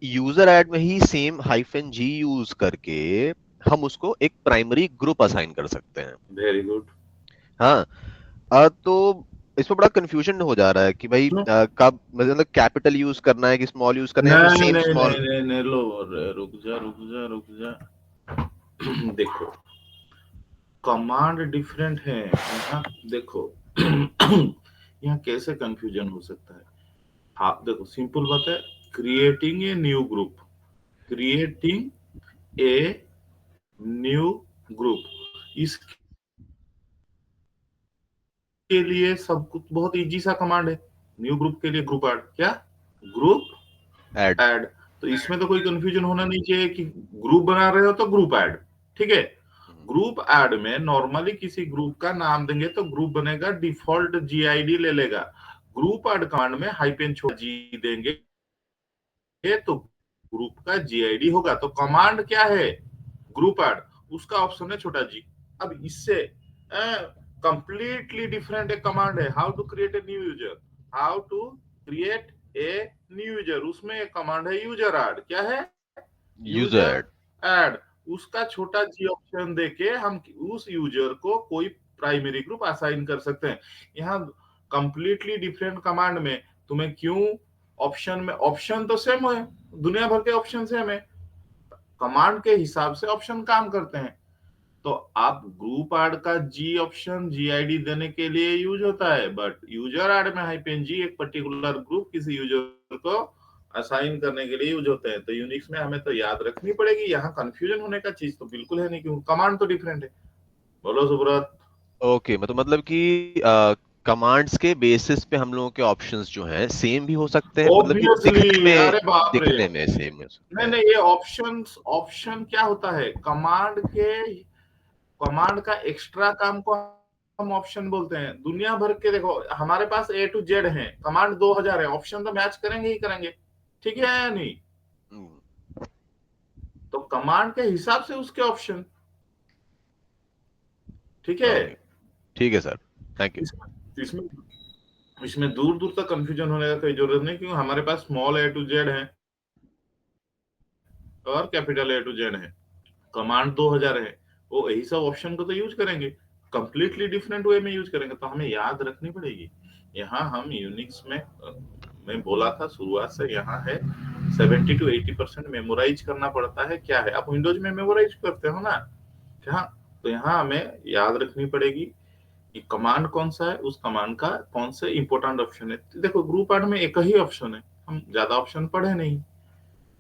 User add में ही same hyphen जी use करके हम उसको एक प्राइमरी ग्रुप असाइन कर सकते हैं। Very good. हाँ। तो इसमें बड़ा कंफ्यूजन हो जा रहा है कि भाई कब मतलब कैपिटल यूज करना है कि स्मॉल यूज करना है या फिर नहीं सेम नहीं नहीं स्मॉल। नहीं नहीं, लो, रुक जा रुक जा रुक जा। देखो, कमांड डिफरेंट है यहाँ। देखो, यहाँ कैसे कंफ्यूजन हो सकता है। हाँ देखो, सिंपल बात है। Creating a new group, creating a new group, इसके लिए सब कुछ बहुत इजी सा कमांड है। न्यू ग्रुप के लिए ग्रुप ऐड, क्या ग्रुप ऐड। ऐड। तो इसमें तो कोई कंफ्यूजन होना नहीं चाहिए कि ग्रुप बना रहे हो तो ग्रुप ऐड। ठीक है। ग्रुप ऐड में नॉर्मली किसी ग्रुप का नाम देंगे तो ग्रुप बनेगा, डिफॉल्ट जीआईडी ले लेगा। ग्रुप ऐड कमांड में हाइपेन छोटा जी देंगे तो ग्रुप का जीआईडी होगा। तो कमांड क्या है, ग्रुप ऐड, उसका ऑप्शन है छोटा जी। अब इससे कंप्लीटली डिफरेंट एक कमांड है, how to create a new user. How to create a new user, उसमें एक कमांड है यूजर ऐड। क्या है, यूजर यूजर ऐड। ऐड। उसका छोटा जी ऑप्शन देके हम उस यूजर को कोई प्राइमरी ग्रुप असाइन कर सकते हैं। यहाँ कंप्लीटली डिफरेंट कमांड में तुम्हें क्यों ऑप्शन में, ऑप्शन तो सेम है, दुनिया भर के ऑप्शन सेम है, कमांड के हिसाब से ऑप्शन काम करते हैं। तो आप ग्रुप ऐड का जी ऑप्शन जीआईडी देने के लिए यूज होता है, बट यूजर ऐड में हाइपेन जी एक पर्टिकुलर ग्रुप किसी यूजर को असाइन करने के लिए यूज होते हैं। तो यूनिक्स में हमें तो याद रखनी पड़ेगी, यहाँ कंफ्यूजन होने का चीज तो बिल्कुल है नहीं, क्योंकि कमांड तो डिफरेंट है। बोलो सुब्रत। ओके, मतलब कि कमांड्स के बेसिस पे हम लोगों के ऑप्शंस जो हैं सेम भी हो सकते हैं, मतलब कि दिखने ऑब्वियसली, में अरे बाप रे। दिखने में सेम हो सकते नहीं हैं। नहीं, ये ऑप्शंस, ऑप्शन क्या होता है, कमांड के, कमांड का एक्स्ट्रा काम को हम ऑप्शन बोलते हैं। दुनिया भर के देखो, हमारे पास ए टू जेड है, कमांड 2000 है, ऑप्शन तो मैच करेंगे ही करेंगे। ठीक है या नहीं। हम्म। तो कमांड के हिसाब से उसके ऑप्शन। ठीक है। ओके, ठीक है सर। Thank you. इसमें इसमें इसमें दूर दूर तक कंफ्यूजन होने का कोई जरूरत नहीं, क्योंकि हमारे पास स्मॉल ए टू जेड है और कैपिटल ए टू जेड है। कमांड 2000 है, वो यही सब ऑप्शन को तो यूज करेंगे, कंप्लीटली डिफरेंट वे में यूज करेंगे। तो हमें याद रखनी पड़ेगी। यहाँ हम यूनिक्स में मैं बोला था शुरुआत से, यहाँ है 70 to 80% मेमोराइज करना पड़ता है। क्या है, आप विंडोज में मेमोराइज करते हो ना। क्या, तो यहाँ हमें याद रखनी पड़ेगी कि कमांड कौन सा है, उस कमांड का कौन से इंपॉर्टेंट ऑप्शन है। देखो, ग्रुप ऐड में एक ही ऑप्शन है, हम ज्यादा ऑप्शन पढ़े नहीं।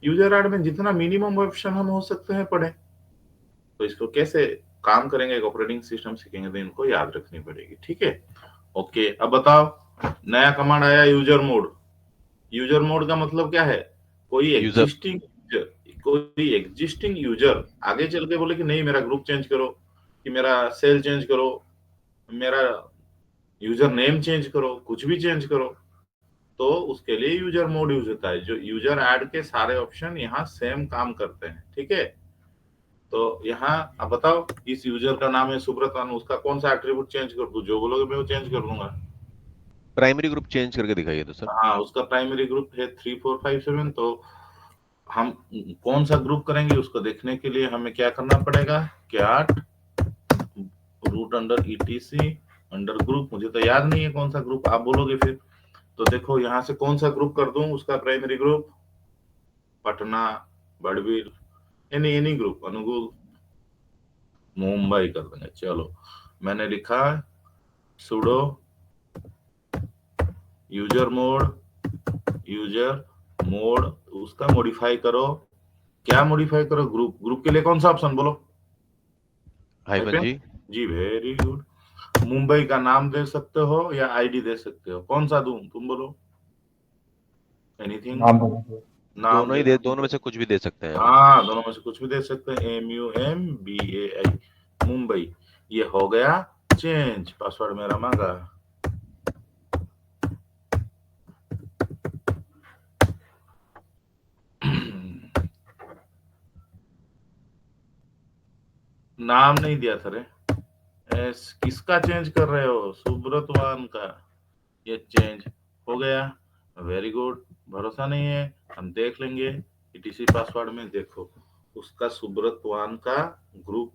यूजर ऐड में जितना मिनिमम ऑप्शन हम हो सकते हैं पढ़े। तो इसको कैसे काम करेंगे, एक ऑपरेटिंग सिस्टम सीखेंगे तो इनको याद रखनी पड़ेगी। ठीक है। ओके, अब बताओ, नया कमांड आया यूजर मोड। यूजर मोड का मतलब क्या है, कोई यूजर। एग्जिस्टिंग यूजर, कोई एग्जिस्टिंग यूजर आगे चल के बोले कि नहीं मेरा ग्रुप चेंज करो, कि मेरा सेल चेंज करो, मेरा यूजर नेम चेंज करो, कुछ भी चेंज करो, तो उसके लिए यूजर मोड यूज होता है। जो यूजर ऐड के सारे ऑप्शन यहाँ सेम काम करते हैं। ठीक है। तो यहाँ अब बताओ, इस यूजर का नाम है सुब्रत अनु, उसका कौन सा एट्रीब्यूट चेंज कर दूं, जो बोलोगे मैं वो चेंज कर दूंगा। प्राइमरी ग्रुप चेंज करके दिखाइए तो सर। हाँ, उसका प्राइमरी ग्रुप है 3457। तो हम कौन सा ग्रुप करेंगे उसको देखने के लिए हमें क्या करना पड़ेगा, cat root under ETC under group. मुझे तो याद नहीं है कौन सा ग्रुप, आप बोलोगे फिर। तो देखो यहाँ से कौन सा ग्रुप कर दूं उसका primary group, Patna, Barbil, any any group, Angul, Mumbai कर देंगे। चलो, मैंने लिखा sudo user mode, user mode, उसका मॉडिफाई करो। क्या मॉडिफाई करो, ग्रुप, ग्रुप के लिए कौन सा ऑप्शन बोलो। हाइफन हाइपेन जी। जी, वेरी गुड। मुंबई का नाम दे सकते हो या आईडी दे सकते हो, कौन सा दूं तुम बोलो, एनीथिंग। नाम बोलो। नाम दे, दोनों में से कुछ भी दे सकते हैं आप। हाँ दोनों में से कुछ भी दे सकते हैं, MUMBAI, मुंबई। ये हो गया चेंज, पासवर्ड मेरा मांगा। नाम नहीं दिया था रे। किसका चेंज कर रहे हो, सुब्रतवान का। ये चेंज हो गया, वेरी गुड। भरोसा नहीं है, हम देख लेंगे ईटीसी पासवर्ड में देखो उसका सुब्रत वान का ग्रुप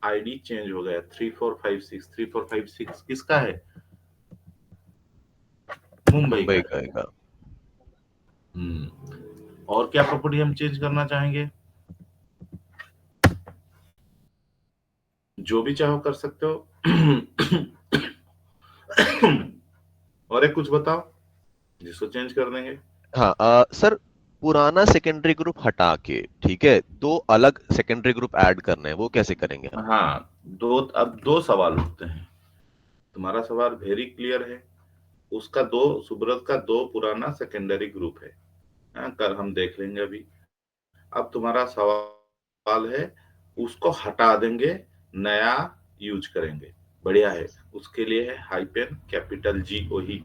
आईडी चेंज हो गया 3456। 3456 किसका है? मुंबई का मुंबई है। का है। और क्या प्रॉपर्टी हम चेंज करना चाहेंगे? जो भी चाहो कर सकते हो। और एक कुछ बताओ जिसको चेंज कर देंगे। हाँ सर, पुराना सेकेंडरी ग्रुप हटा के, ठीक है, दो अलग सेकेंडरी ग्रुप ऐड करने हैं, वो कैसे करेंगे हम? हाँ, अब दो सवाल उठते हैं। तुम्हारा सवाल वेरी क्लियर है। उसका दो, सुब्रत का दो पुराना सेकेंडरी ग्रुप है। हाँ, कल हम देख लेंगे अभी। अब तुम्हारा सवाल है उसको हटा देंगे, नया यूज करेंगे। बढ़िया है। उसके लिए है हाइपेन कैपिटल जी ओ ही।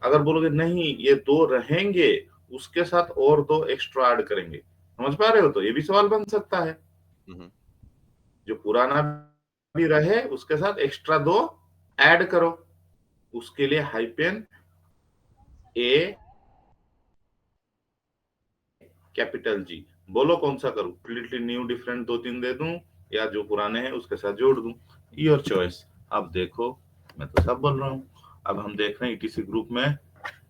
अगर बोलोगे नहीं ये दो रहेंगे, उसके साथ और दो एक्स्ट्रा ऐड करेंगे, समझ पा रहे हो? तो ये भी सवाल बन सकता है। हम्म। जो पुराना भी रहे उसके साथ एक्स्ट्रा दो ऐड करो। उसके लिए हाइपेन ए कैपिटल जी। बोलो कौन सा करूं? कंप्लीटली न्यू डिफरेंट दो तीन दे दूं या जो पुराने हैं उसके साथ जोड़ दूं? Your choice. अब देखो मैं तो सब बोल रहा हूं। अब हम देख रहे हैं ईटीसी ग्रुप में,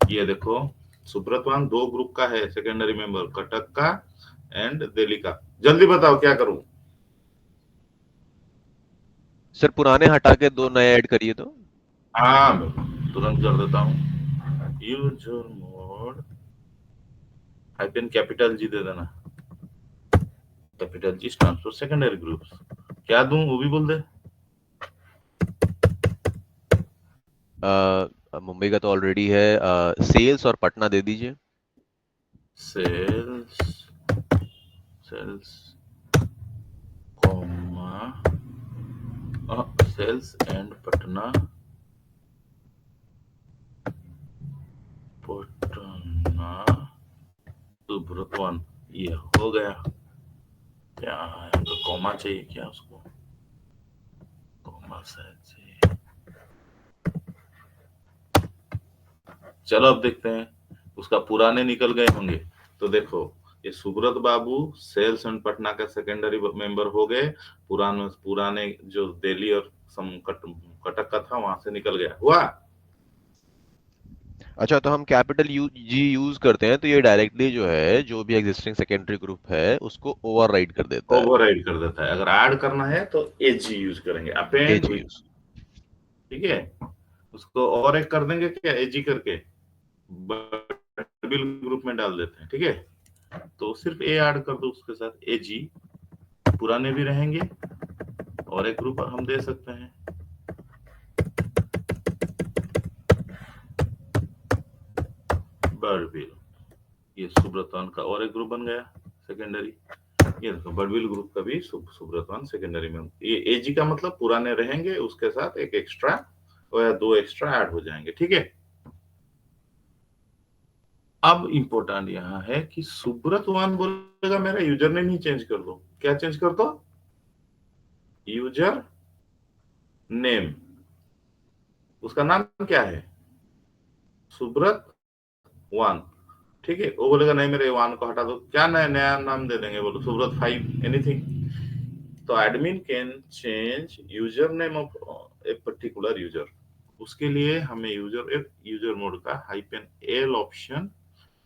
ये देखो सुब्रतवान दो ग्रुप का है सेकेंडरी मेंबर, कटक का एंड दिल्ली का। जल्दी बताओ क्या करूं? सर पुराने हटा के दो नए ऐड करिए तो। हाँ तुरंत कर देता हूँ। User mode hyphen capital G दे देना। Capital G stands for secondary groups. क्या दूं वो भी बोल दे। मुंबई का तो ऑलरेडी है, सेल्स और पटना दे दीजिए। Sales, sales comma sales and Patna, Patna सुब्रतवन। ये हो गया। क्या है तो कॉमा चाहिए क्या उसको? कॉमा शायद चाहिए। चलो अब देखते हैं। उसका पुराने निकल गए होंगे तो देखो ये सुब्रत बाबू सेल्स एंड पटना का सेकेंडरी मेंबर हो गए। पुराने पुराने जो दिल्ली और कटक का था वहां से निकल गया हुआ। अच्छा, तो हम कैपिटल यू जी यूज करते हैं तो ये डायरेक्टली जो है, जो भी एग्जिस्टिंग सेकेंडरी ग्रुप है उसको ओवरराइड कर देता है। ओवरराइड कर देता है। अगर ऐड करना है तो एजी यूज करेंगे, ए अपेंड जी विद। यूज। ठीक है। उसको और एक कर देंगे क्या, एजी करके बिल ग्रुप में डाल देते हैं। ठीक है। तो सिर्फ ए ऐड कर दो उसके साथ एजी, पुराने भी रहेंगे और एक ग्रुप हम दे सकते हैं बर्डविल। ये सुब्रतन का और एक ग्रुप बन गया सेकेंडरी। ये देखो बर्डविल ग्रुप का भी सुब्रतन सेकेंडरी में। ये एजी का मतलब पुराने रहेंगे, उसके साथ एक एक्स्ट्रा या दो एक्स्ट्रा ऐड हो जाएंगे। ठीक है। अब इंपॉर्टेंट यहाँ है कि सुब्रत वन बोलेगा मेरा यूजर नेम ही चेंज कर दो। क्या चेंज कर दो? User name. उसका नाम क्या है? सुब्रत वन। ठीक है। वो बोलेगा नहीं मेरे वन को हटा दो। क्या नया नया नाम दे देंगे? बोलो सुब्रत फाइव, एनीथिंग। तो admin can change user name of a particular user. उसके लिए हमें यूजर मोड का हाइपेन एल ऑप्शन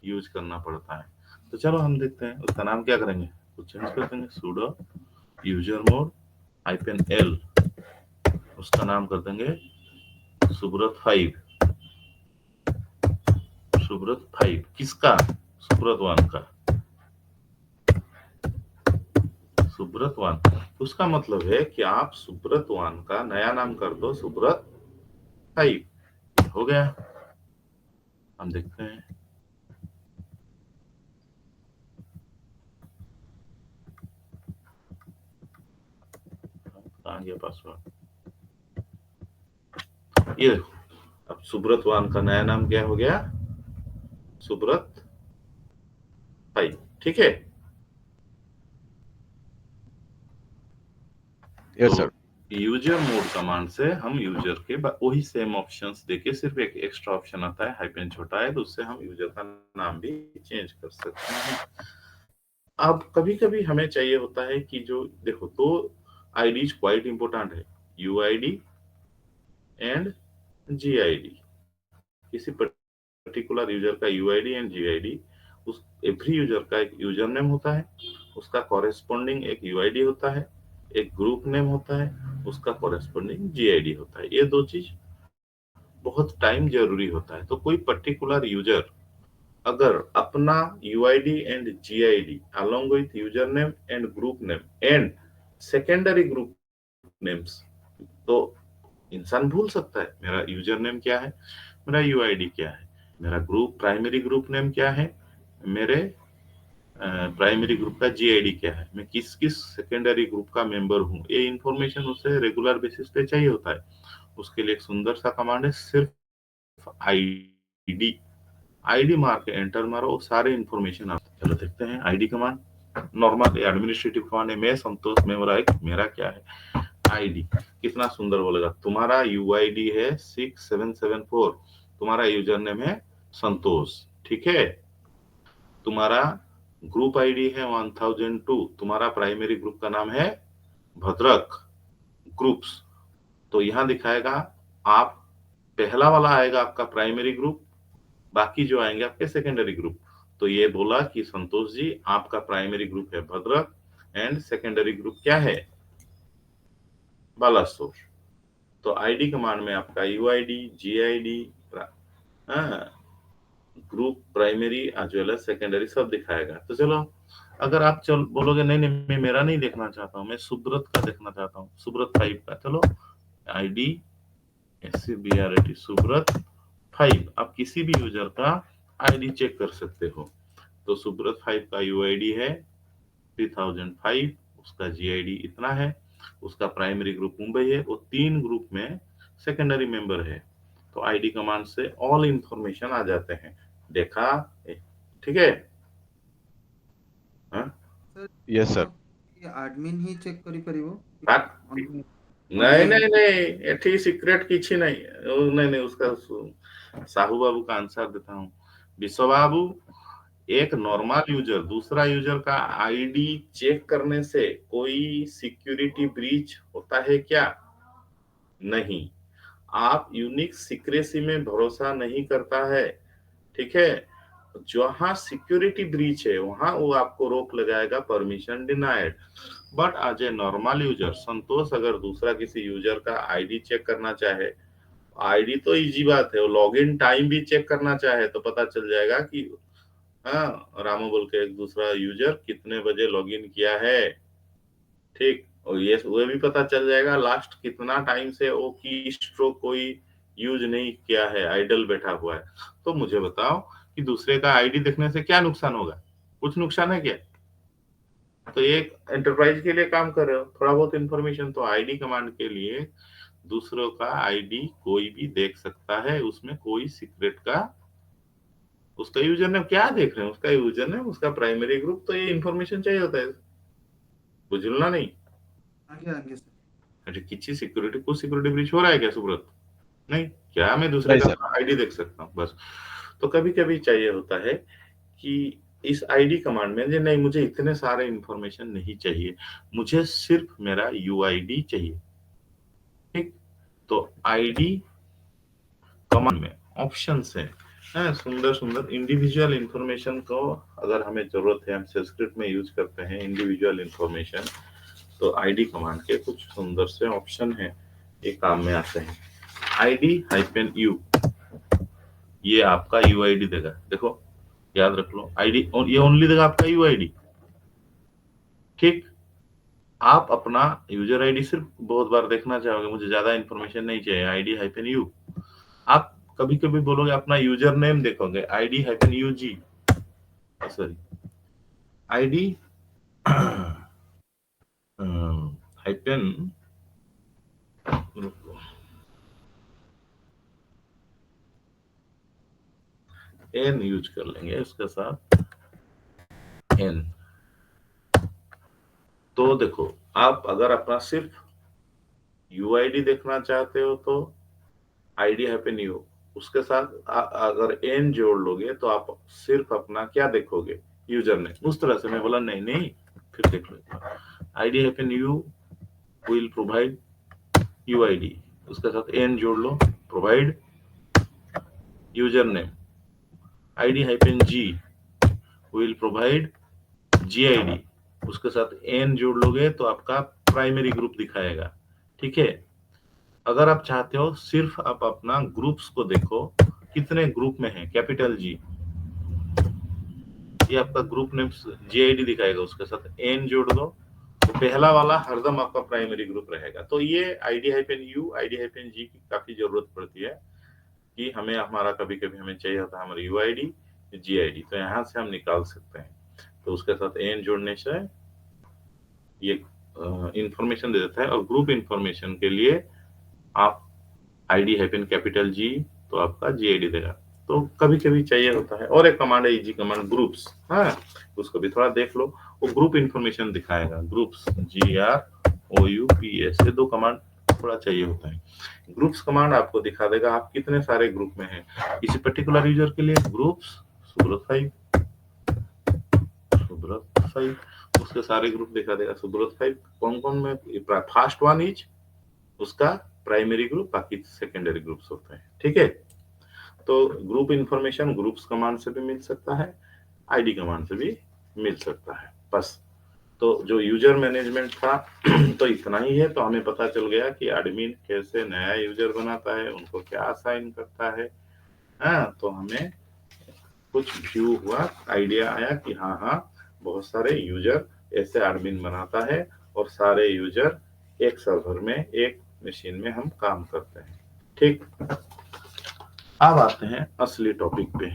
यूज करना पड़ता है। तो चलो हम देखते हैं उसका नाम क्या करेंगे। तो चेंज कर देंगे sudo user mode hyphen L. उसका नाम कर देंगे सुब्रत फाइव। सुब्रत फाइव किसका? सुब्रत वन का। सुब्रत वन। उसका मतलब है कि आप सुब्रत वन का नया नाम कर दो सुब्रत फाइव। हो गया। हम देखते हैं। कहाँ गया पासवर्ड? ये देखो अब सुब्रत वन का नया नाम क्या हो गया? सुब्रत फाइव। ठीक है। यस तो सर। यूजर मोड कमांड से हम यूजर के वही सेम ऑप्शंस देके सिर्फ एक एक्स्ट्रा ऑप्शन आता है हाइपेन छोटा है, तो उससे हम यूजर का नाम भी चेंज कर सकते हैं। अब कभी कभी हमें चाहिए होता है कि जो देखो दो आईडी क्वाइट इंपॉर्टेंट है, यूआईडी एंड जीआईडी। किसी पर्टिकुलर यूजर का यूआईडी एंड जीआईडी, उस एवरी यूजर का एक यूजर नेम होता है, उसका कॉरेस्पॉन्डिंग एक यूआईडी होता है, एक ग्रुप नेम होता है, उसका कॉरेस्पॉन्डिंग जीआईडी होता है। ये दो चीज बहुत टाइम जरूरी होता है। तो कोई पर्टिकुलर यूजर अगर अपना UID and GID along with user name and group name and secondary group names, तो इंसान भूल सकता है मेरा यूजर नेम क्या है, मेरा यूआईडी क्या है, मेरा ग्रुप प्राइमरी ग्रुप नेम क्या है, मेरे प्राइमरी ग्रुप का जीआईडी क्या है, मैं किस किस सेकेंडरी ग्रुप का मेंबर हूँ। ये इंफॉर्मेशन उसे रेगुलर बेसिस पे चाहिए होता है। उसके लिए एक सुंदर सा कमांड है, सिर्फ आईडी। आईडी मार के एंटर मारो, सारे इंफॉर्मेशन आप चलो देखते हैं। ID command normal administrative command है। मैं संतोष, मेरा क्या है आईडी। कितना सुंदर बोलेगा, तुम्हारा यूआईडी है 6774, तुम्हारा यूजर नेम है संतोष, ठीक है। तुम्हारा ग्रुप आईडी है 1002, तुम्हारा प्राइमरी ग्रुप का नाम है भद्रक ग्रुप्स। तो यहां दिखाएगा आप, पहला वाला आएगा आपका प्राइमरी ग्रुप, बाकी जो आएंगे आपके सेकेंडरी ग्रुप। तो ये बोला कि संतोष जी आपका प्राइमरी ग्रुप है भद्रक एंड सेकेंडरी ग्रुप क्या है बालासोर। तो आईडी कमांड में आपका UID, GID, group primary as well as secondary सब दिखाएगा। तो चलो, अगर आप चल बोलोगे नहीं नहीं मैं मेरा नहीं देखना चाहता हूँ, मैं सुब्रत का देखना चाहता हूँ, सुब्रत 5 का, चलो आईडी SCBRAT सुब्रत 5, आप किसी भी यूजर का आईडी चेक कर सकते हो। तो सुब्रत 5 का यूआईडी है 3005, उसका जीआईडी इतना है, उसका प्राइमरी ग्रुप मुंबई है, वो 3 ग्रुप में सेकेंडरी मेंबर है। तो आईडी कमांड से ऑल इंफॉर्मेशन आ जाते हैं। देखा, ठीक है। हाँ? Sir yes sir. ये एडमिन ही चेक करी परिबो नहीं नहीं नहीं, एठी सीक्रेट किसी नहीं। नहीं नहीं, उसका साहू बाबू का आंसर देता हूँ। विश्व बाबू, एक नॉर्मल यूजर दूसरा यूजर का आईडी चेक करने से कोई सिक्योरिटी ब्रीच होता है क्या? नहीं। आप यूनिक सीक्रेसी में भरोसा नहीं करता है, ठीक है। जहां सिक्योरिटी ब्रीच है वहां वो आपको रोक लगाएगा, permission denied. But as a normal user Santosh अगर दूसरा किसी यूजर का आईडी चेक करना चाहे, आईडी तो इजी बात है, वो लॉगिन टाइम भी चेक करना चाहे तो पता चल जाएगा कि हाँ रामू बोल के एक दूसरा यूजर कितने बजे लॉगिन किया है, ठीक। और ये वो भी पता चल जाएगा लास्ट कितना टाइम से वो की स्ट्रोक कोई यूज नहीं किया है, आइडल बैठा हुआ है। तो मुझे बताओ कि दूसरे का आईडी देखने से क्या नुकसान होगा? कुछ नुकसान है क्या? तो एक एंटरप्राइज के लिए काम कर रहे हो, थोड़ा बहुत इंफॉर्मेशन तो आईडी कमांड के लिए दूसरों का आईडी कोई भी देख सकता है, उसमें कोई सीक्रेट का, उसका यूजर नेम क्या देख रहे हैं, उसका यूजर नेम, उसका प्राइमरी ग्रुप, तो ये इंफॉर्मेशन चाहिए होता है, बुझलना नहीं। आगे आगे सर अरे किसी सिक्योरिटी को सिक्योरिटी ब्रीच हो रहा है क्या सुब्रत? नहीं, क्या मैं दूसरे नहीं का सर। आईडी देख सकता हूँ बस। तो कभी कभी चाहिए होता है कि इस आईडी कमांड में नहीं, मुझे इतने सारे इंफॉर्मेशन नहीं चाहिए, मुझे सिर्फ मेरा यूआईडी चाहिए, ठीक। तो आईडी कमांड में ऑप्शन है सुंदर सुंदर। इंडिविजुअल इंफॉर्मेशन को अगर हमें जरूरत है, हम संस्कृत में यूज करते हैं इंडिविजुअल इंफॉर्मेशन, तो आईडी कमांड के कुछ सुंदर से ऑप्शन है, ये काम में आते हैं। ID-U, ये आपका यूआईडी देगा, देखो याद रख लो, आईडी ये ओनली देगा आपका यूआईडी, ठीक। आप अपना यूजर आईडी सिर्फ बहुत बार देखना चाहोगे, मुझे ज्यादा इंफॉर्मेशन नहीं चाहिए, ID-U। आप कभी कभी बोलोगे अपना यूजर नेम देखोगे, ID-UG, sorry ID hyphen N use कर लेंगे उसके साथ, एन। तो देखो, आप अगर अपना सिर्फ यूआईडी देखना चाहते हो तो ID-U, उसके साथ अगर एन जोड़ लोगे तो आप सिर्फ अपना क्या देखोगे, यूजर ने, उस तरह से मैं बोला नहीं नहीं, फिर देख लो, ID hyphen U will provide UID, उसके साथ एन जोड़ लो, provide user name, ID hyphen G will provide GID, उसके साथ एन जोड़ लोगे तो आपका प्राइमरी ग्रुप दिखाएगा। ठीक है, अगर आप चाहते हो सिर्फ आप अपना ग्रुप्स को देखो, कितने ग्रुप में है, कैपिटल जी, ये आपका ग्रुप नेम जीआईडी दिखाएगा, उसके साथ एन जोड़ दो, तो पहला वाला हरदम आपका प्राइमरी ग्रुप रहेगा। तो ये ID hyphen U, ID hyphen G की काफी जरूरत पड़ती है कि हमें हमारा कभी कभी हमें चाहिए होता है हमारी यूआईडी जीआईडी, तो यहाँ से हम निकाल सकते हैं। तो उसके साथ एन जोड़ने से ये इंफॉर्मेशन दे देता है, और ग्रुप इंफॉर्मेशन के लिए आप आईडी हैपन कैपिटल जी, तो आपका जीआईडी देगा। तो कभी कभी चाहिए होता है। और एक कमांड है इजी कमांड ग्रुप्स, हाँ, उसको भी थोड़ा देख लो, वो ग्रुप इंफॉर्मेशन दिखाएगा, ग्रुप्स GROUPS, ये दो कमांड थोड़ा चाहिए होता है। ग्रुप्स कमांड आपको दिखा देगा आप कितने सारे ग्रुप में हैं, किसी पर्टिकुलर यूजर के लिए ग्रुप्स सुब्रत 5, उसके सारे ग्रुप दिखा देगा, सुब्रत 5 कौन कौन में, फर्स्ट वन इज उसका प्राइमरी ग्रुप, बाकी सेकेंडरी ग्रुप्स होते हैं। ठीक है, तो ग्रुप इंफॉर्मेशन ग्रुप्स कमांड से भी मिल सकता है, आईडी कमांड से भी मिल सकता है। बस, तो जो यूजर मैनेजमेंट था तो इतना ही है। तो हमें पता चल गया कि एडमिन कैसे नया यूजर बनाता है, उनको क्या असाइन करता है। हाँ, तो हमें कुछ व्यू हुआ, आइडिया आया कि हाँ हाँ, बहुत सारे यूजर ऐसे एडमिन बनाता है, और सारे यूजर एक सर्वर में, एक मशीन में हम काम करते हैं। ठीक, अब आते हैं असली टॉपिक पे,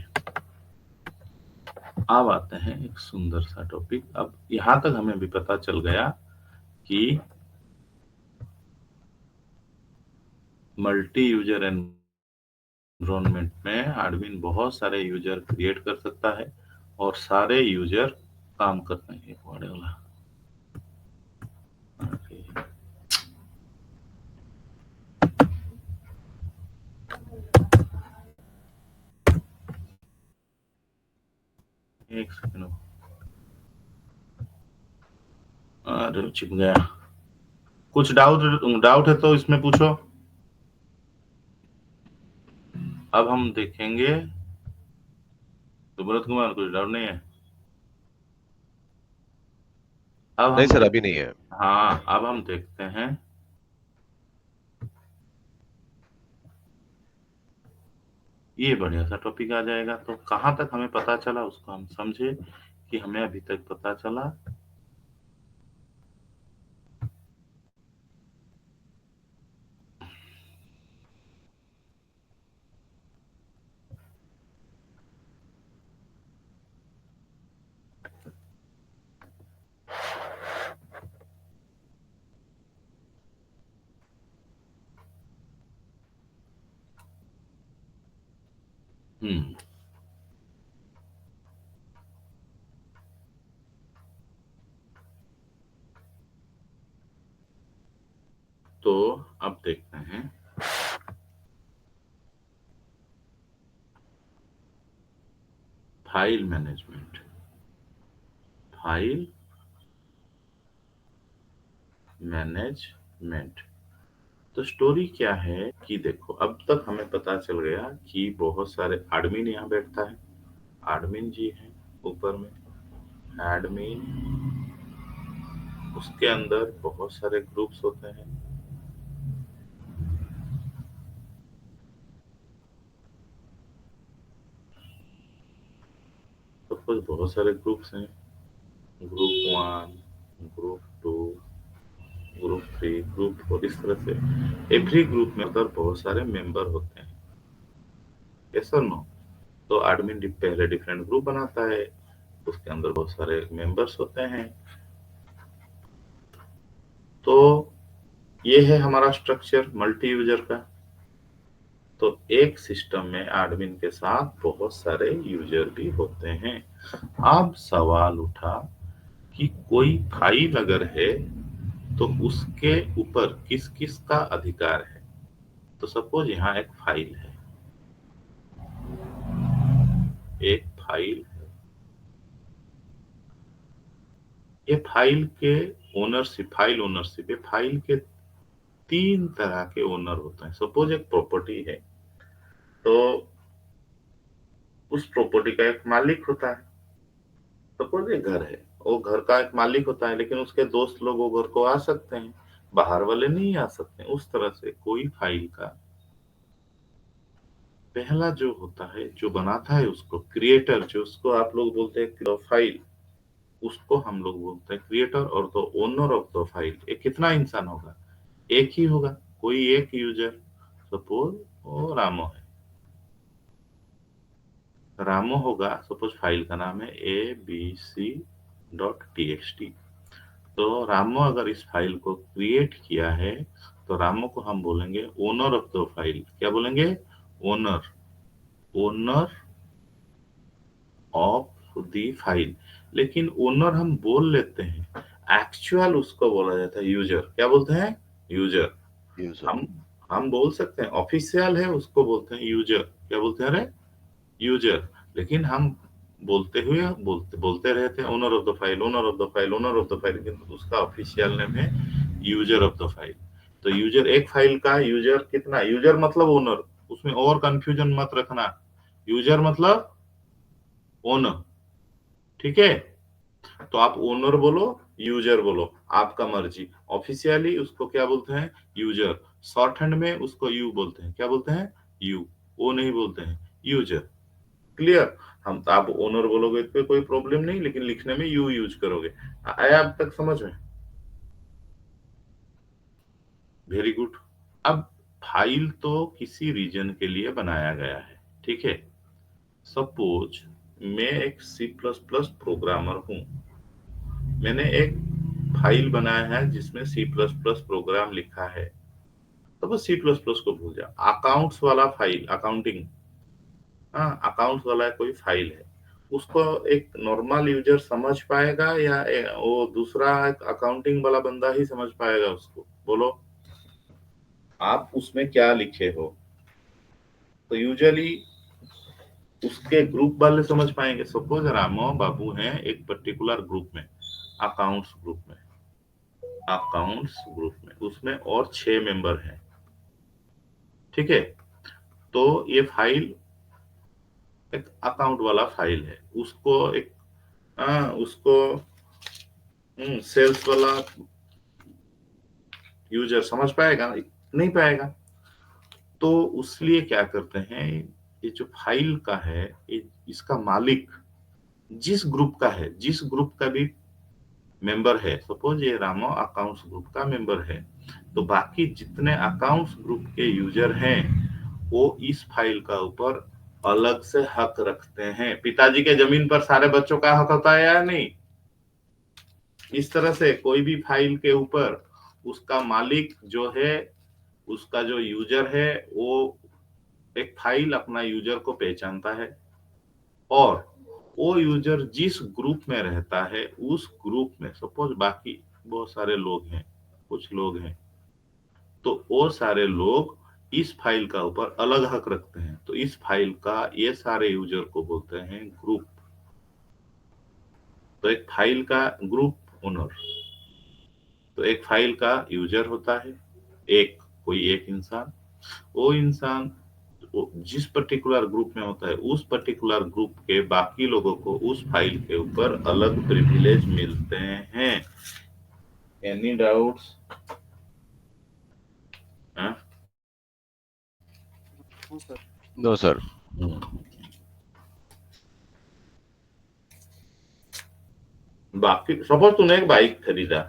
अब आते हैं एक सुंदर सा टॉपिक। अब यहां तक हमें भी पता चल गया कि मल्टी यूजर एनवायरनमेंट में एडमिन बहुत सारे यूजर क्रिएट कर सकता है, और सारे यूजर काम करते हैं। बड़े वाला एक सेकंड, अरे छिप गया। कुछ डाउट है तो इसमें पूछो। अब हम देखेंगे, सुब्रत कुमार, कुछ डाउट नहीं है? अब नहीं हम सर, देख, अभी नहीं है। हाँ, अब हम देखते हैं, ये बढ़िया सा टॉपिक आ जाएगा। तो कहाँ तक हमें पता चला उसको हम समझे कि हमें अभी तक पता चला हम्म तो अब देखते हैं फाइल मैनेजमेंट, फाइल मैनेजमेंट। तो स्टोरी क्या है कि देखो, अब तक हमें पता चल गया कि बहुत सारे एडमिन यहाँ बैठता है, एडमिन जी है ऊपर में, एडमिन, उसके अंदर बहुत सारे ग्रुप्स होते हैं, तो कुछ बहुत सारे ग्रुप्स हैं, ग्रुप 1, ग्रुप 2, ग्रुप 3, ग्रुप 4, इस तरह से एवरी ग्रुप में अंदर बहुत सारे मेंबर होते हैं। यस और नो? तो एडमिन पहले डिफरेंट ग्रुप बनाता है, उसके अंदर बहुत सारे मेंबर्स होते हैं। तो ये है हमारा स्ट्रक्चर मल्टी यूजर का। तो एक सिस्टम में एडमिन के साथ बहुत सारे यूजर भी होते हैं। अब सवाल उठा कि कोई फाइल अगर है तो उसके ऊपर किस किस का अधिकार है। तो सपोज यहाँ एक फाइल है, एक फाइल है, ये फाइल के ओनरशिप, फाइल ओनरशिप, ये फाइल के 3 तरह के ओनर होते हैं। सपोज एक प्रॉपर्टी है, तो उस प्रॉपर्टी का एक मालिक होता है। सपोज एक घर है, वो घर का एक मालिक होता है, लेकिन उसके दोस्त लोग वो घर को आ सकते हैं, बाहर वाले नहीं आ सकते। उस तरह से कोई फाइल का पहला जो होता है, जो बनाता है उसको क्रिएटर, जो उसको आप लोग बोलते हैं फाइल, उसको हम लोग बोलते हैं क्रिएटर। और the owner of the file, ये कितना इंसान होगा? एक ही होगा, कोई एक यूजर। सपोज वो रामो है, रामो होगा। सपोज फाइल का नाम है abc.txt। तो रामो अगर इस फाइल को क्रिएट किया है, तो रामो को हम बोलेंगे ओनर ऑफ द फाइल। क्या बोलेंगे? Owner, owner of the file. लेकिन ओनर हम बोल लेते हैं, एक्चुअल उसको बोला जाता है यूजर। क्या बोलते हैं? यूजर। यूजर। हम बोल सकते हैं ऑफिशियल है उसको बोलते हैं यूजर। क्या बोलते हैं? अरे यूजर। लेकिन हम बोलते रहते हैं owner of the file, owner of the file, owner of the file, लेकिन उसका ऑफिशियल नेम है यूजर ऑफ द फाइल। तो यूजर, एक फाइल का यूजर कितना? यूजर मतलब ओनर, उसमें और कंफ्यूजन मत रखना। यूजर मतलब ओनर, ठीक है? तो आप ओनर बोलो, यूजर बोलो, आपका मर्जी। ऑफिशियली उसको क्या बोलते हैं? यूजर। शॉर्ट हैंड में उसको यू बोलते हैं। क्या बोलते हैं? यू। वो नहीं बोलते हैं, यूजर। क्लियर? हम तो, आप ओनर बोलोगे तो कोई प्रॉब्लम नहीं, लेकिन लिखने में यू यूज करोगे। आया अब तक समझ में? Very good. अब फाइल तो किसी रीजन के लिए बनाया गया है, ठीक है? सपोज मैं एक C++ प्रोग्रामर हूं, मैंने एक फाइल बनाया है जिसमें C++ प्रोग्राम लिखा है। तो बस C++ को भूल जा। अकाउंट्स वाला फाइल, अकाउंटिंग, हाँ अकाउंट्स वाला कोई फाइल है, उसको एक नॉर्मल यूजर समझ पाएगा या वो दूसरा अकाउंटिंग वाला बंदा ही समझ पाएगा उसको? बोलो, आप उसमें क्या लिखे हो? तो यूजुअली उसके ग्रुप वाले समझ पाएंगे। सपोज रामो बाबू हैं एक पर्टिकुलर ग्रुप में, अकाउंट्स ग्रुप में, अकाउंट्स ग्रुप में, उसमें और 6 मेंबर हैं, ठीक है? तो ये फाइल एक अकाउंट वाला फाइल है, उसको एक उसको सेल्स वाला यूजर समझ पाएगा? नहीं पाएगा। तो उसलिए क्या करते हैं, ये जो फाइल का है, इसका मालिक जिस ग्रुप का है, जिस ग्रुप का भी मेंबर है, सपोज ये रामो अकाउंट्स ग्रुप का मेंबर है, तो बाकी जितने अकाउंट्स ग्रुप के यूजर हैं, वो इस फाइल का ऊपर अलग से हक रखते हैं। पिताजी के जमीन पर सारे बच्चों का हक होता है या नहीं? इस तरह से कोई भी फाइल के ऊपर उसका मालिक जो है, उसका जो यूजर है, वो एक फाइल अपना यूजर को पहचानता है, और वो यूजर जिस ग्रुप में रहता है, उस ग्रुप में सपोज बाकी बहुत सारे लोग हैं, कुछ लोग हैं, तो वो सारे लोग इस फाइल का ऊपर अलग हक रखते हैं। तो इस फाइल का ये सारे यूजर को बोलते हैं ग्रुप। तो एक फाइल का ग्रुप ओनर, तो एक फाइल का यूजर होता है, एक कोई एक इंसान। वो इंसान जिस पर्टिकुलर ग्रुप में होता है, उस पर्टिकुलर ग्रुप के बाकी लोगों को उस फाइल के ऊपर अलग प्रिविलेज मिलते हैं। Any doubts? हाँ सर। No sir. बाकी सपोज तूने एक बाइक खरीदा,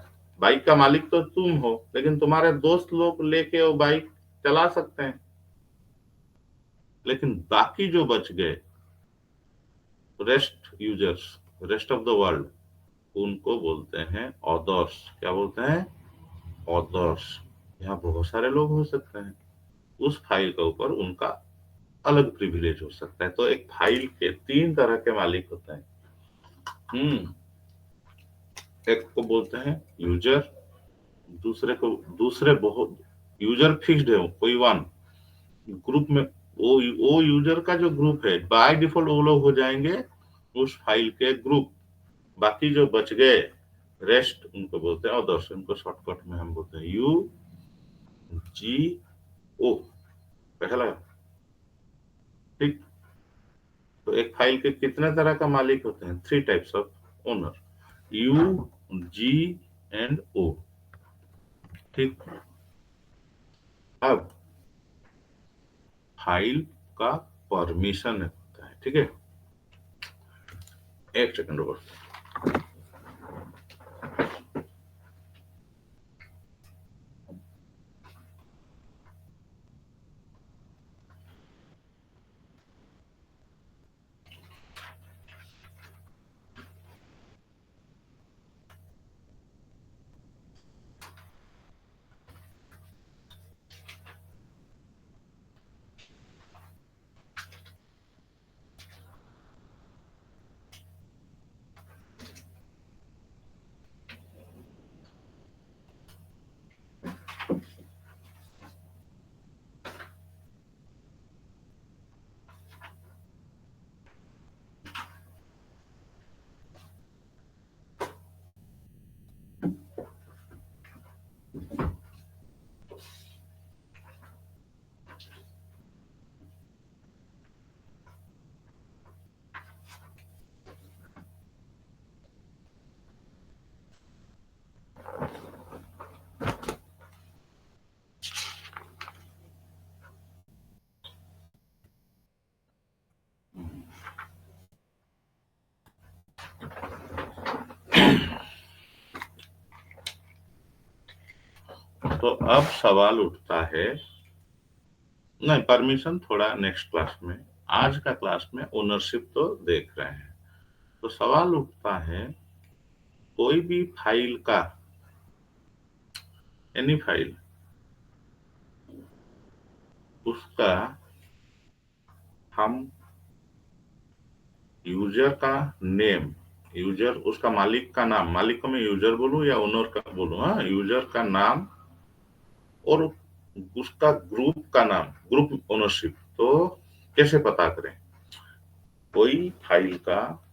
बाइक का मालिक तो तुम हो, लेकिन तुम्हारे दोस्त लोग लेके वो बाइक चला सकते हैं, लेकिन बाकी जो बच गए, rest users, rest of the world, उनको बोलते हैं ऑदर्स। क्या बोलते हैं? ऑदर्स। यहाँ बहुत सारे लोग हो सकते हैं, उस फाइल के ऊपर उनका अलग प्रिविलेज हो सकता है। तो एक फाइल के 3 तरह के मालिक होते हैं। एक को बोलते हैं यूजर, दूसरे बहुत यूजर फिक्स्ड है, कोई वन ग्रुप में, वो यूजर का जो ग्रुप है बाय डिफॉल्ट वो लोग हो जाएंगे उस फाइल के ग्रुप। बाकी जो बच गए रेस्ट उनको बोलते हैं, अदर्स उनको शॉर्टकट में हम बोलते हैं UGO, पहला। ठीक, तो एक फाइल के कितने तरह का मालिक होते हैं? 3 टाइप्स ऑफ ओनर, UGO। ठीक, अब फाइल का परमिशन होता है। ठीक है, एक सेकंड रुको। तो अब सवाल उठता है, नहीं, परमिशन थोड़ा नेक्स्ट क्लास में, आज का क्लास में ओनरशिप तो देख रहे हैं। तो सवाल उठता है, कोई भी फाइल का, एनी फाइल, उसका हम यूजर का नेम, यूजर उसका मालिक का नाम, मालिक को मैं यूजर बोलूं या ओनर का बोलूं? हाँ, यूजर का नाम और उसका ग्रुप का नाम, ग्रुप ओनरशिप। तो कैसे पता करें कोई फाइल का?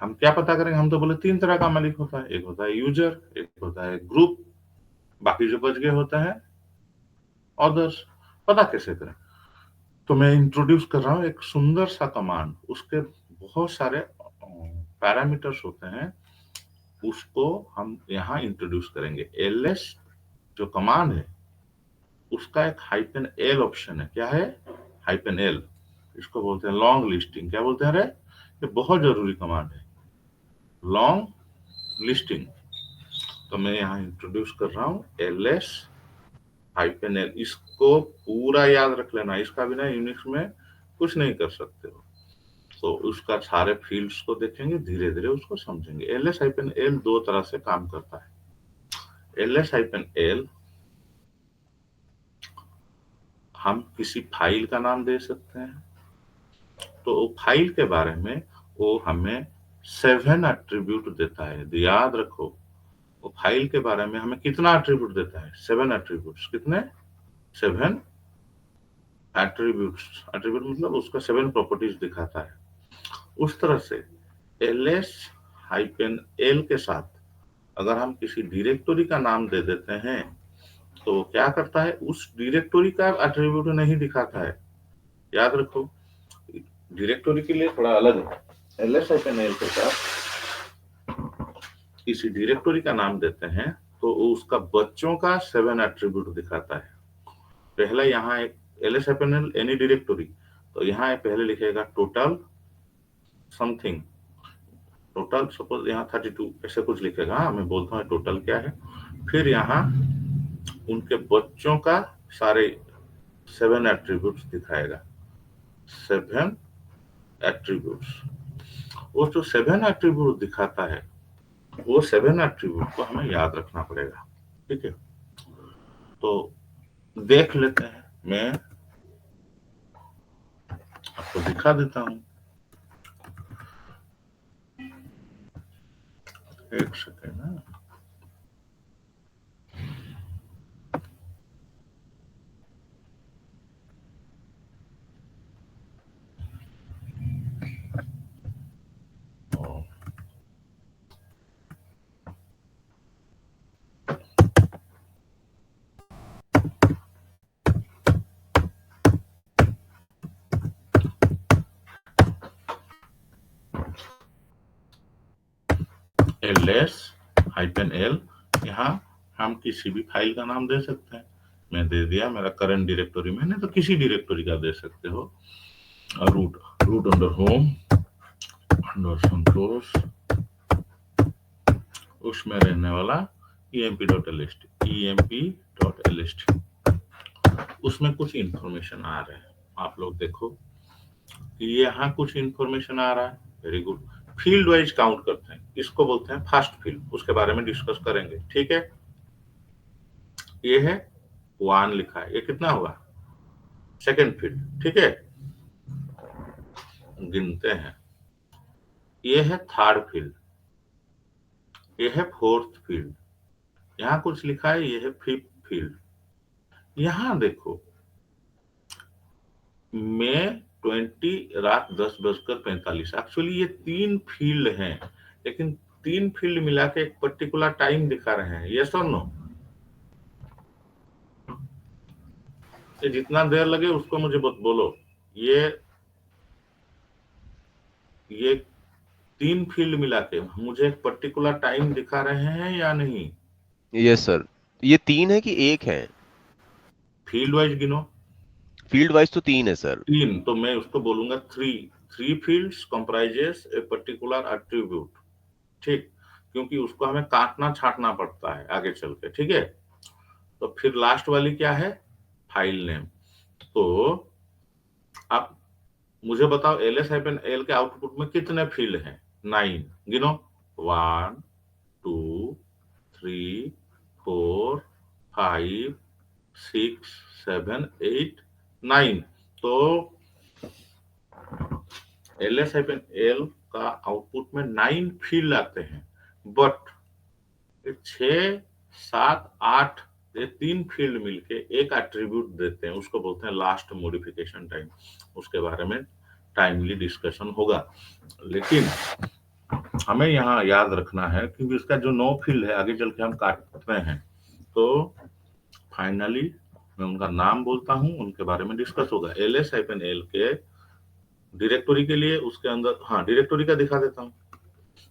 हम क्या पता करेंगे? हम तो बोले 3 तरह का मालिक होता है, एक होता है यूजर, एक होता है ग्रुप, बाकी जो बच गए होता है अदर्स। पता कैसे करें? तो मैं इंट्रोड्यूस कर रहा हूँ एक सुंदर सा कमांड, उसके बहुत सारे पैरामीटर्स होते हैं, उसको हम यहाँ इंट्रोड्यूस करेंगे। ls जो कमांड है, उसका एक -l ऑप्शन है। क्या है? -l। इसको बोलते हैं लॉन्ग लिस्टिंग। क्या बोलते हैं? अरे ये बहुत जरूरी कमांड है, लॉन्ग लिस्टिंग। तो मैं यहाँ इंट्रोड्यूस कर रहा हूँ ls -l। इसको पूरा याद रख लेना, इसका बिना यूनिक्स में कुछ नहीं कर सकते हो। तो उसका सारे फील्ड्स को देखेंगे, धीरे धीरे उसको समझेंगे। ls-l 2 तरह से काम करता है। ls-l हम किसी फाइल का नाम दे सकते हैं, तो फाइल के बारे में वो हमें 7 एट्रीब्यूट देता है। याद रखो, वो फाइल के बारे में हमें कितना एट्रीब्यूट देता है? 7 एट्रीब्यूट्स। कितने? 7 एट्रीब्यूट्स। एट्रीब्यूट मतलब उसका 7 प्रॉपर्टीज दिखाता है। उस तरह से ls-l के साथ अगर हम किसी डायरेक्टरी का नाम दे देते हैं, तो क्या करता है? उस डायरेक्टरी का एट्रीब्यूट नहीं दिखाता है। याद रखो, डायरेक्टरी के लिए थोड़ा अलग है। ls-l के साथ किसी डायरेक्टरी का नाम देते हैं, तो उसका बच्चों का 7 एट्रीब्यूट दिखाता है। पहला यहाँ एक ls-l एनी डायरेक्टरी, तो यहाँ पहले लिखेगा टोटल समथिंग, टोटल सपोज यहाँ 32 ऐसे कुछ लिखेगा। हाँ, मैं बोलता हूँ टोटल क्या है। फिर यहाँ उनके बच्चों का सारे 7 एट्रीब्यूट्स दिखाएगा। 7 एट्रीब्यूट्स, वो जो 7 एट्रीब्यूट दिखाता है, वो 7 एट्रीब्यूट को हमें याद रखना पड़ेगा। ठीक है, तो देख लेते हैं। मैं आपको दिखा देता हूँ, एक सेकेंड ना। ls-l, यहाँ हम किसी भी फाइल का नाम दे सकते हैं। मैं दे दिया मेरा करंट डायरेक्टरी में, नहीं तो किसी डायरेक्टरी का दे सकते हो। रूट अंडर होम अंडर संतोष, उसमें रहने वाला emp.lst, उसमें कुछ इंफॉर्मेशन आ रहा है। आप लोग देखो यहाँ कुछ इंफॉर्मेशन आ रहा है। Very good. Field wise count करते हैं, इसको बोलते हैं फर्स्ट फील्ड, उसके बारे में डिस्कस करेंगे। ठीक है, ये है 1 लिखा है, ये कितना हुआ? Second field. ठीक है, गिनते हैं। ये है थर्ड फील्ड, ये है फोर्थ फील्ड, यहाँ कुछ लिखा है, ये है फिफ्थ फील्ड। यहाँ देखो मई 20 रात 10:45। एक्चुअली ये 3 फील्ड हैं, लेकिन 3 फील्ड मिला के एक पर्टिकुलर टाइम दिखा रहे हैं। यस और नो? ये जितना देर लगे उसको मुझे बोलो। ये 3 फील्ड मिला के मुझे एक पर्टिकुलर टाइम दिखा रहे हैं या नहीं? यस सर, ये 3 है कि 1 है? फील्ड वाइज गिनो। फील्ड वाइज तो 3 है सर। 3, तो मैं उसको बोलूंगा 3 fields comprises a particular attribute. ठीक, क्योंकि उसको हमें काटना छांटना पड़ता है आगे चल के। ठीक है, तो फिर लास्ट वाली क्या है? File name. तो आप मुझे बताओ ls-l के आउटपुट में कितने फील्ड हैं? 9। गिनो। 1 2 3 4 5 6 7 8 9। तो ls-l का आउटपुट में 9 फील्ड आते हैं, बट 6 7 8 ये 3 फील्ड मिलके एक एट्रीब्यूट देते हैं, उसको बोलते हैं लास्ट मॉडिफिकेशन टाइम। उसके बारे में टाइमली डिस्कशन होगा, लेकिन हमें यहाँ याद रखना है क्योंकि इसका जो 9 फील्ड है आगे चल के हम काटते हैं। तो फाइनली मैं उनका नाम बोलता हूँ, उनके बारे में डिस्कस होगा। ls-l के डायरेक्टरी के लिए उसके अंदर, हाँ डायरेक्टरी का दिखा देता हूँ।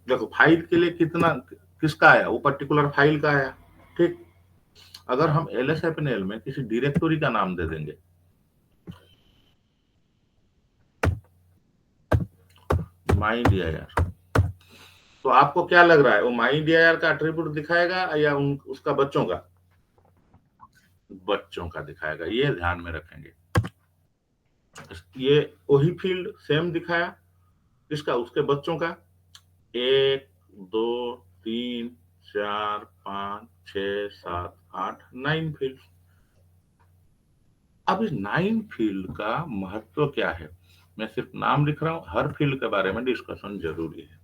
देखो फाइल के लिए कितना किसका आया, वो पर्टिकुलर फाइल का आया। ठीक, अगर हम ls-l में किसी डायरेक्टरी का नाम दे देंगे, mydir, तो आपको क्या लग रहा है, वो mydir का एट्रीब्यूट दिखाएगा या उसका बच्चों का? बच्चों का दिखाएगा, ये ध्यान में रखेंगे। ये वही फील्ड सेम दिखाया, किसका? उसके बच्चों का। 1 2 3 4 5 6 7 8 9 फील्ड। अब इस 9 फील्ड का महत्व क्या है? मैं सिर्फ नाम लिख रहा हूं, हर फील्ड के बारे में डिस्कशन जरूरी है।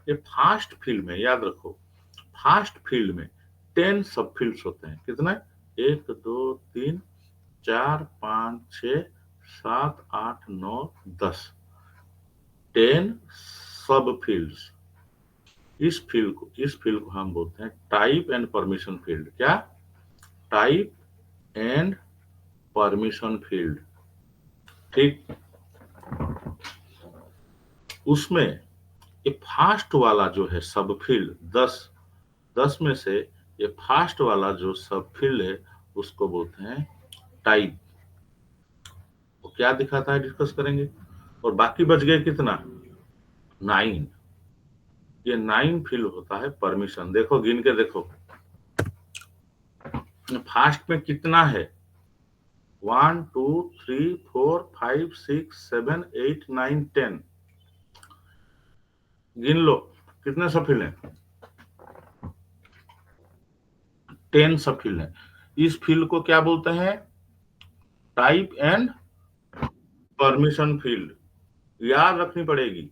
ये फास्ट फील्ड में याद रखो, फास्ट फील्ड में 10 सब फील्ड्स होते हैं। कितना? 1 2 3 4 5 6 7 8 9 10 10 सब फील्ड्स। इस फील्ड को हम बोलते हैं टाइप एंड परमिशन फील्ड। क्या? Type and permission field. ठीक, उसमें ये फास्ट वाला जो है सब फील्ड 10 में से ये फास्ट वाला जो सब फील्ड है उसको बोलते हैं टाइप। वो क्या दिखाता है डिस्कस करेंगे। और बाकी बच गए कितना? 9। ये 9 फील्ड होता है परमिशन। देखो गिन के देखो, फास्ट में कितना है? 1 2 3 4 5 6 7 8 9 10। गिन लो कितने सब फील्ड हैं? 10 सब फील्ड है। इस फील्ड को क्या बोलते हैं? Type and permission field. याद रखनी पड़ेगी।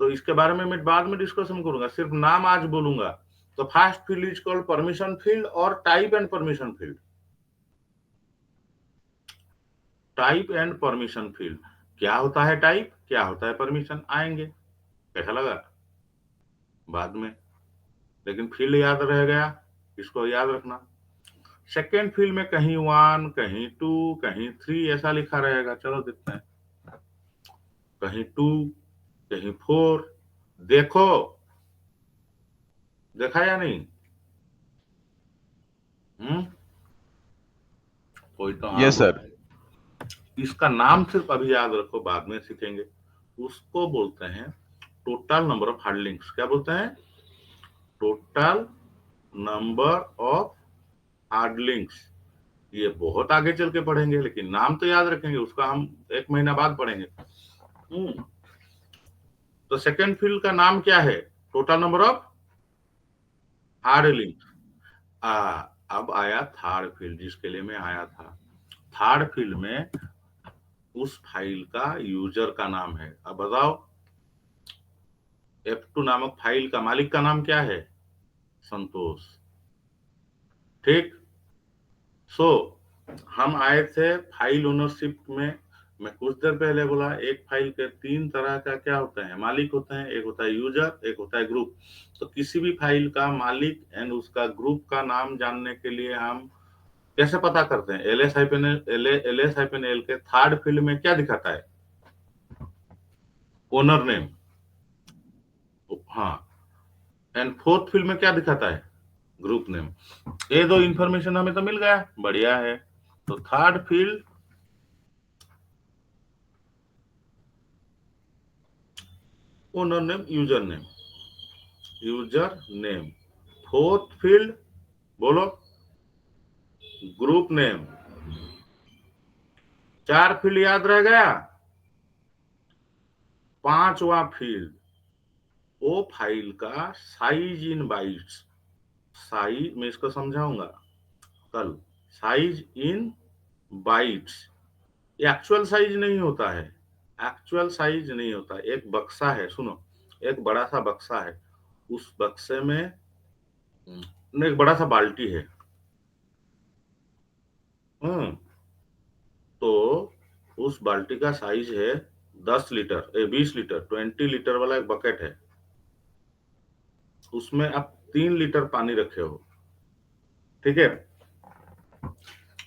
तो इसके बारे में मैं बाद में डिस्कशन करूंगा, सिर्फ नाम आज बोलूंगा। तो first field is called permission field और type and permission field. Type and permission field क्या होता है? टाइप क्या होता है? परमिशन आएंगे। कैसा लगा? बाद में, लेकिन फील्ड याद रह गया, इसको याद रखना। सेकेंड फील्ड में कहीं 1 कहीं 2 कहीं 3 ऐसा लिखा रहेगा। चलो देखते हैं, कहीं 2 कहीं 4। देखो देखा या नहीं? कोई तो हाँ यस सर। बोला। इसका नाम सिर्फ अभी याद रखो, बाद में सीखेंगे। उसको बोलते हैं total number of hard links. क्या बोलते हैं? Total number of hard links. ये बहुत आगे चल के पढ़ेंगे, लेकिन नाम तो याद रखेंगे, उसका हम 1 महीना बाद पढ़ेंगे। तो सेकेंड फील्ड का नाम क्या है? Total number of hard links. अब आया थर्ड फील्ड, जिसके लिए मैं आया था। थर्ड फील्ड में उस फाइल का यूजर का नाम है। अब बताओ, F2 नामक फाइल का मालिक का नाम क्या है? संतोष। ठीक। सो हम आए थे फाइल ओनरशिप में। मैं कुछ देर पहले बोला एक फाइल के 3 तरह का क्या होता है? मालिक होते हैं। एक होता है यूजर, एक होता है ग्रुप। तो किसी भी फाइल का मालिक एंड उसका ग्रुप का नाम जानने के लिए हम कैसे पता करते हैं? ls-l के थर्ड फील्ड में क्या दिखाता है? Owner name. हाँ। एंड फोर्थ फील्ड में क्या दिखाता है? Group name. ये दो इंफॉर्मेशन हमें तो मिल गया, बढ़िया है। तो third field owner name, user name, user name. Fourth field बोलो, ग्रुप नेम। 4 फील्ड याद रह गया। 5वां फील्ड वो फाइल का साइज इन बाइट्स। साइज मैं इसको समझाऊंगा कल। Size in bytes. ये एक्चुअल साइज नहीं होता है। एक्चुअल साइज नहीं होता। एक बक्सा है, सुनो, एक बड़ा सा बक्सा है। उस बक्से में एक बड़ा सा बाल्टी है। तो उस बाल्टी का साइज है 10 लीटर 20 लीटर 20 लीटर वाला एक बकेट है। उसमें आप 3 लीटर पानी रखे हो, ठीक है?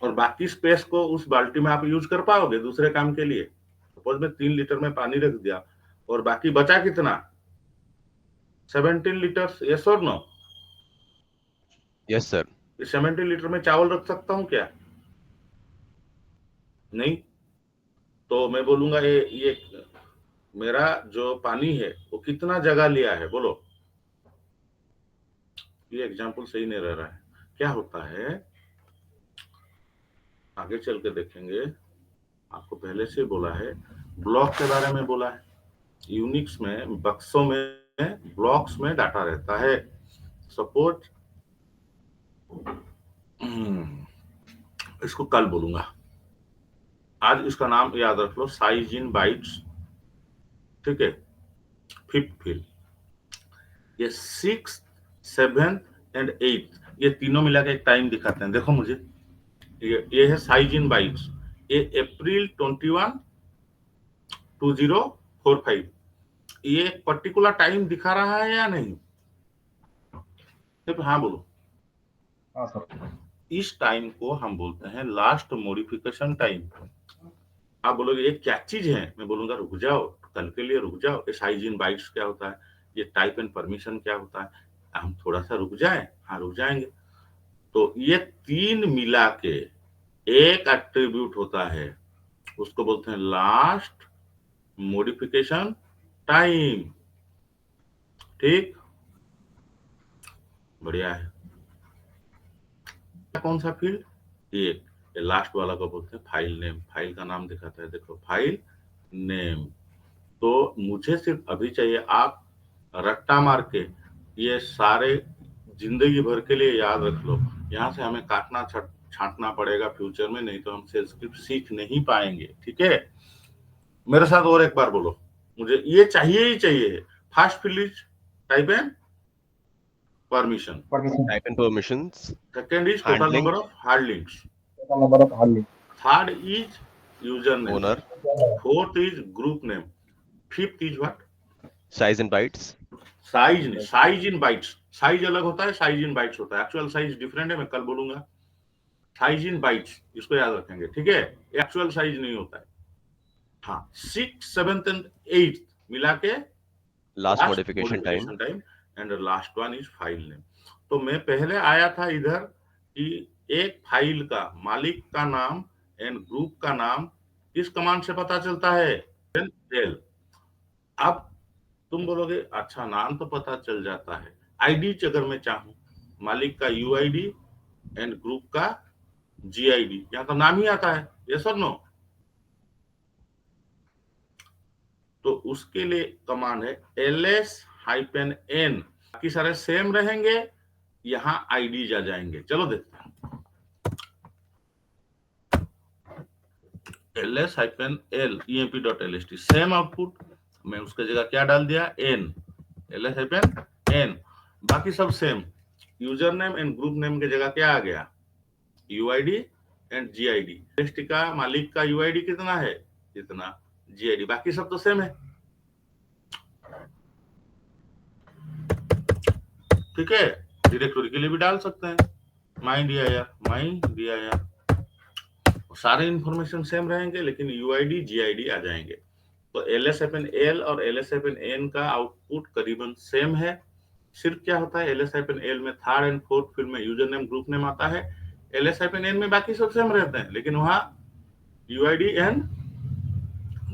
और बाकी स्पेस को उस बाल्टी में आप यूज कर पाओगे दूसरे काम के लिए? सपोज में 3 लीटर में पानी रख दिया और बाकी बचा कितना? 17 लीटर। यस और नो? Yes sir. 17 लीटर में चावल रख सकता हूँ क्या? नहीं। तो मैं बोलूंगा ये मेरा जो पानी है वो कितना जगह लिया है? बोलो। ये एग्जाम्पल सही नहीं रह रहा है। क्या होता है आगे चल के देखेंगे। आपको पहले से बोला है, ब्लॉक के बारे में बोला है। यूनिक्स में बक्सों में, ब्लॉक्स में डाटा रहता है। सपोज इसको कल बोलूंगा, आज इसका नाम याद रख लो, साइज इन बाइट्स। ठीक है। फिफ्थ फील्ड, ये 6th 7th एंड 8th, ये तीनों मिला के एक टाइम दिखाते हैं। देखो मुझे, ये है साइज इन बाइट्स। ये अप्रैल 21 2045। ये एक पर्टिकुलर टाइम दिखा रहा है या नहीं? सिर्फ हाँ बोलो। हाँ सर। इस टाइम को हम बोलते हैं लास्ट मॉडिफिकेशन टाइम। आप बोलोगे ये क्या चीज है? मैं बोलूंगा रुक जाओ, कल के लिए रुक जाओ। ये साइज इन बाइट्स क्या होता है, ये टाइप एंड परमिशन क्या होता है, हम थोड़ा सा रुक जाए। हाँ रुक जाएंगे। तो ये 3 मिला के एक एट्रीब्यूट होता है, उसको बोलते हैं लास्ट मॉडिफिकेशन टाइम। ठीक, बढ़िया है। कौन सा फील्ड? ये लास्ट वाला को बोलते हैं फाइल नेम। फाइल का नाम दिखाता है, देखो फाइल नेम। तो मुझे सिर्फ अभी चाहिए, आप रट्टा मार के ये सारे जिंदगी भर के लिए याद रख लो। यहाँ से हमें काटना छांटना पड़ेगा फ्यूचर में, नहीं तो हम सेल स्क्रिप्ट सीख नहीं पाएंगे। ठीक है, मेरे साथ और एक बार बोलो, मुझे ये चाहिए ही चाहिए। First field is type and permission. Type and permissions. Second is total number of hard links. Total number of hard links. Third is user name. Owner. Fourth is group name. Fifth is what? Size in bytes. Size in bytes. Size अलग होता है, size in bytes होता है। Actual size different है, मैं कल बोलूंगा। Size in bytes, इसको याद रखेंगे। ठीक है, एक्चुअल साइज नहीं होता है। हाँ, 6th 7th एंड 8th मिला के last modification time. And last one is file name. तो मैं पहले आया था इधर कि एक फाइल का मालिक का नाम एंड ग्रुप का नाम किस कमांड से पता चलता है, एल। अब तुम बोलोगे अच्छा नाम तो पता चल जाता है, आईडी अगर मैं चाहूं, मालिक का यूआईडी एंड ग्रुप का जीआईडी, यहाँ तो नाम ही आता है, यस और नो। तो उसके लिए कमांड है ls-n। बाकी सारे सेम रहेंगे, यहाँ आईडी जा जाएंगे। चलो देखते हैं, ls-l emp.lst सेम आउटपुट। मैं उसके जगह क्या डाल दिया, n, ls-n, बाकी सब same. User name and group name के जगह क्या आ गया, यूआईडी एंड जीआईडी। टेस्ट का मालिक का यूआईडी कितना है, इतना, जीआईडी, बाकी सब तो सेम है। ठीक है, डायरेक्टरी के लिए भी डाल सकते हैं, माई dir, सारे इंफॉर्मेशन सेम रहेंगे, लेकिन यूआईडी जीआईडी आ जाएंगे। तो ls-l और ls-n का आउटपुट करीबन सेम है। सिर्फ क्या होता है, ls-l में थर्ड एंड फोर्थ फील्ड में यूजर नेम ग्रुप नेम आता है, ls-n में बाकी सब सेम रहते हैं, लेकिन वहां यूआईडी एंड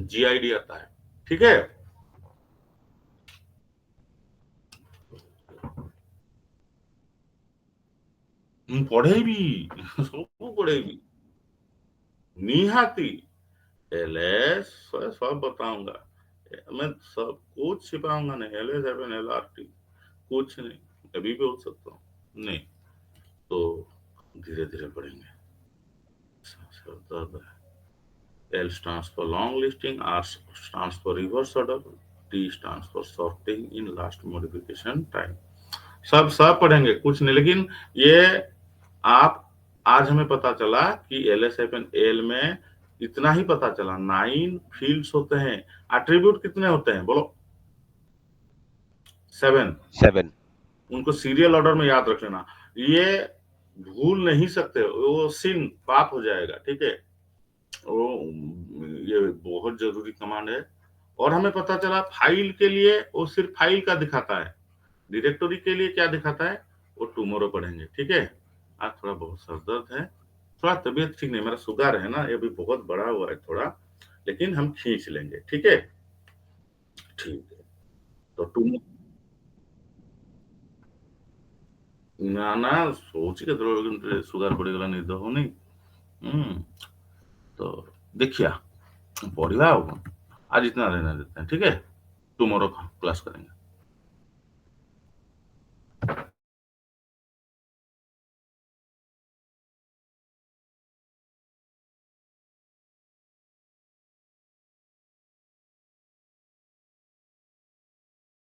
जीआईडी आता है। ठीक है, पढ़ेबी सब पढ़ेबी निहाती, एलएस सब बताऊंगा मैं, सब कुछ छिपाऊंगा नहीं, ls-lrt कुछ नहीं, अभी बोल सकता हूँ नहीं, तो धीरे धीरे पढ़ेंगे। L stands for long listing, R stands for reverse order, T stands for sorting in last modification time। सब पढ़ेंगे, कुछ नहीं। लेकिन ये आप आज हमें पता चला कि ls-l में इतना ही पता चला, 9 फील्ड्स होते हैं। एट्रीब्यूट कितने होते हैं बोलो, 7। उनको सीरियल ऑर्डर में याद रख लेना, ये भूल नहीं सकते, वो सिन पाप हो जाएगा। ठीक है, वो ये बहुत जरूरी कमांड है। और हमें पता चला फाइल के लिए वो सिर्फ फाइल का दिखाता है, डायरेक्टरी के लिए क्या दिखाता है वो टुमारो पढ़ेंगे। ठीक है, आज थोड़ा बहुत सर दर्द है, थोड़ा तबीयत ठीक नहीं, मेरा शुगर है ना, ये भी बहुत बड़ा हुआ है थोड़ा, लेकिन हम खींच लेंगे। ठीक है, ठीक है। तो तुम ना सोच के शुगर पड़ेगा नहीं तो नहीं। तो देखिए पढ़ा आज इतना रहने देते हैं। ठीक है, टुमारो क्लास करेंगे।